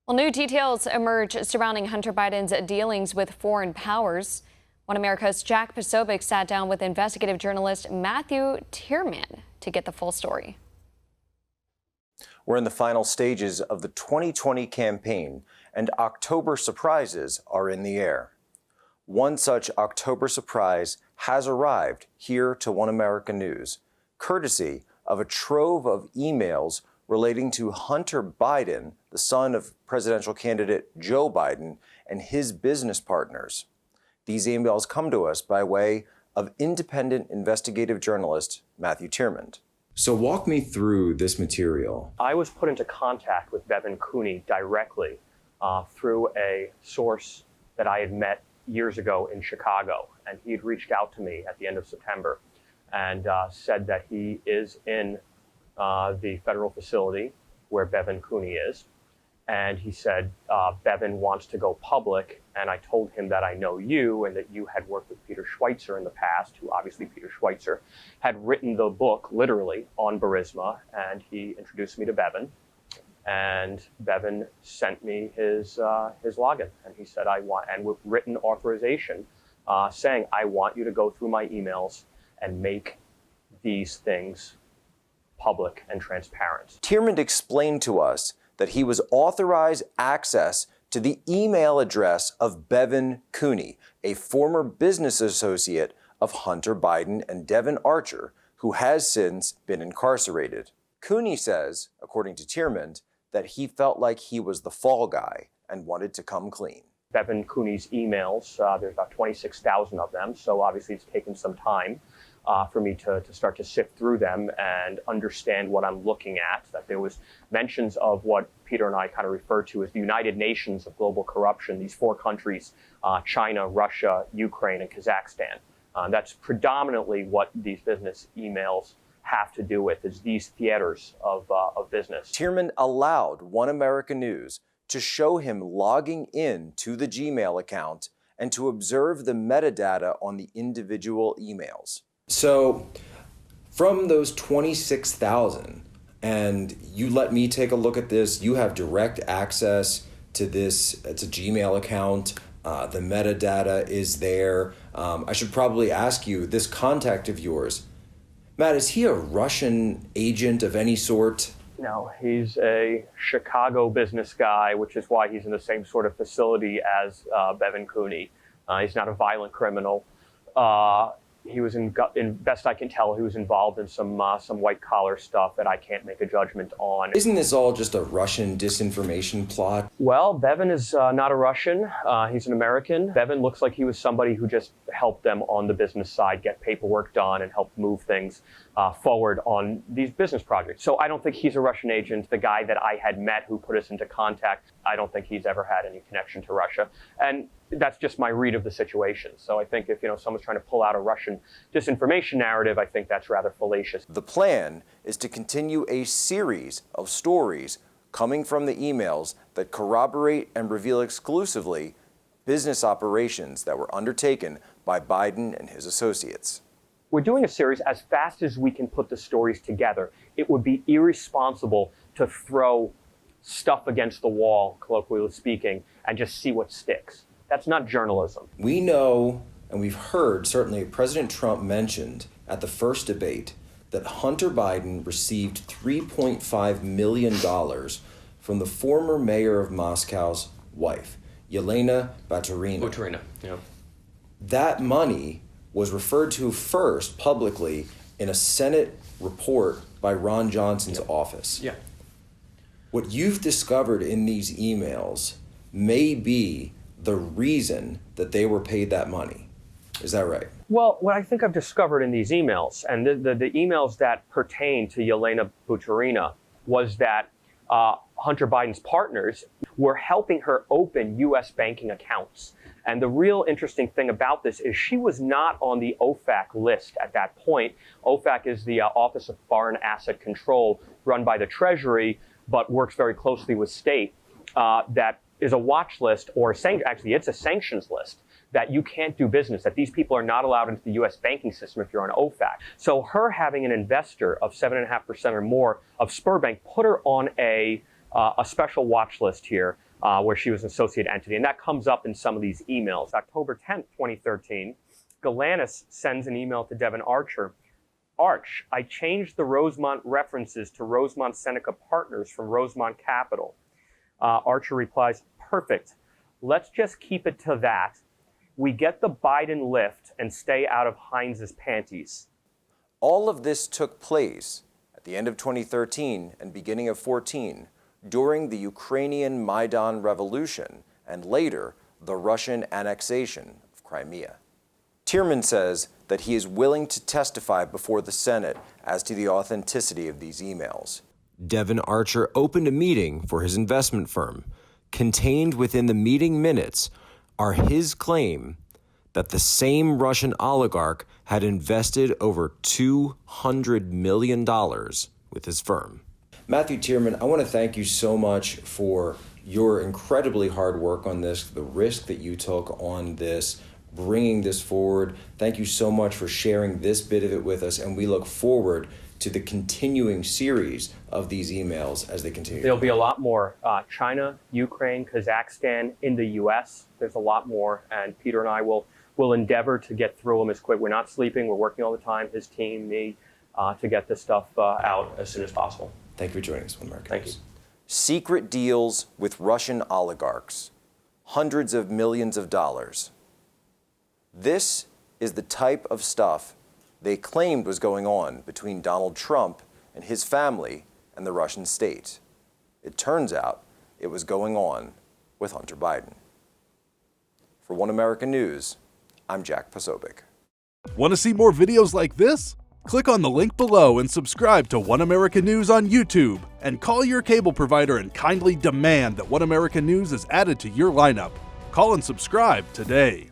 Well, new details emerge surrounding Hunter Biden's dealings with foreign powers. One America's Jack Posobiec sat down with investigative journalist Matthew Tyrmand to get the full story. We're in the final stages of the 2020 campaign, and October surprises are in the air. One such October surprise has arrived here to One America News, courtesy of a trove of emails relating to Hunter Biden, the son of presidential candidate Joe Biden, and his business partners. These emails come to us by way of independent investigative journalist Matthew Tyrmand. So walk me through this material. I was put into contact with Bevan Cooney directly through a source that I had met years ago in Chicago, and he had reached out to me at the end of September and said that he is in the federal facility where Bevan Cooney is. And he said, Bevan wants to go public. And I told him that I know you and that you had worked with Peter Schweitzer in the past, who obviously Peter Schweitzer had written the book literally on Burisma. And he introduced me to Bevan. And Bevan sent me his login. And he said, and with written authorization saying, I want you to go through my emails and make these things public and transparent. Tyrmand explained to us that he was authorized access to the email address of Bevan Cooney, a former business associate of Hunter Biden and Devon Archer, who has since been incarcerated. Cooney says, according to Tyrmand, that he felt like he was the fall guy and wanted to come clean. Bevan Cooney's emails, there's about 26,000 of them, so obviously it's taken some time for me to start to sift through them and understand what I'm looking at, that there was mentions of what Peter and I kind of refer to as the United Nations of global corruption, these four countries, China, Russia, Ukraine, and Kazakhstan. That's predominantly what these business emails have to do with, is these theaters of business. Tyrmand allowed One America News to show him logging in to the Gmail account and to observe the metadata on the individual emails. So from those 26,000, and you let me take a look at this, you have direct access to this. It's a Gmail account. The metadata is there. I should probably ask you, this contact of yours, Matt, is he a Russian agent of any sort? No, he's a Chicago business guy, which is why he's in the same sort of facility as Bevan Cooney. He's not a violent criminal. He was best I can tell, he was involved in some white collar stuff that I can't make a judgment on. Isn't this all just a Russian disinformation plot? Well, Bevan is not a Russian. He's an American. Bevan looks like he was somebody who just helped them on the business side get paperwork done and helped move things forward on these business projects. So I don't think he's a Russian agent. The guy that I had met who put us into contact, I don't think he's ever had any connection to Russia. And that's just my read of the situation. So I think if someone's trying to pull out a Russian disinformation narrative, I think that's rather fallacious. The plan is to continue a series of stories coming from the emails that corroborate and reveal exclusively business operations that were undertaken by Biden and his associates. We're doing a series as fast as we can put the stories together. It would be irresponsible to throw stuff against the wall, colloquially speaking, and just see what sticks. That's not journalism. We know, and we've heard, certainly President Trump mentioned at the first debate, that Hunter Biden received $3.5 million from the former mayor of Moscow's wife, Elena Putin. Yeah. That money was referred to first publicly in a Senate report by Ron Johnson's office. Yeah. What you've discovered in these emails may be the reason that they were paid that money. Is that right? Well, what I think I've discovered in these emails, and the emails that pertain to Elena Putin, was that Hunter Biden's partners were helping her open U.S. banking accounts. And the real interesting thing about this is she was not on the OFAC list at that point. OFAC is the Office of Foreign Asset Control, run by the Treasury, but works very closely with state, that is a watch list, or actually it's a sanctions list, that you can't do business, that these people are not allowed into the U.S. banking system if you're on OFAC. So her having an investor of 7.5% or more of Sberbank put her on a special watch list here where she was an associate entity. And that comes up in some of these emails. October 10th, 2013, Galanis sends an email to Devon Archer. Arch, I changed the Rosemont references to Rosemont Seneca Partners from Rosemont Capital. Archer replies, perfect. Let's just keep it to that. We get the Biden lift and stay out of Heinz's panties. All of this took place at the end of 2013 and beginning of 14 during the Ukrainian Maidan Revolution and later the Russian annexation of Crimea. Tyrmand says that he is willing to testify before the Senate as to the authenticity of these emails. Devon Archer opened a meeting for his investment firm. Contained within the meeting minutes are his claim that the same Russian oligarch had invested over $200 million with his firm. Matthew Tyrmand, I want to thank you so much for your incredibly hard work on this, the risk that you took on this, bringing this forward. Thank you so much for sharing this bit of it with us, and we look forward to the continuing series of these emails as they continue. There'll be a lot more. China, Ukraine, Kazakhstan, in the U.S. There's a lot more, and Peter and I will endeavor to get through them as quick. We're not sleeping. We're working all the time, his team, me, to get this stuff out as soon as possible. Thank you for joining us, One American Thank News. you. Secret deals with Russian oligarchs, hundreds of millions of dollars. This is the type of stuff they claimed was going on between Donald Trump and his family and the Russian state. It turns out it was going on with Hunter Biden. For One American News, I'm Jack Posobiec. Want to see more videos like this? Click on the link below and subscribe to One American News on YouTube, and call your cable provider and kindly demand that One American News is added to your lineup. Call and subscribe today.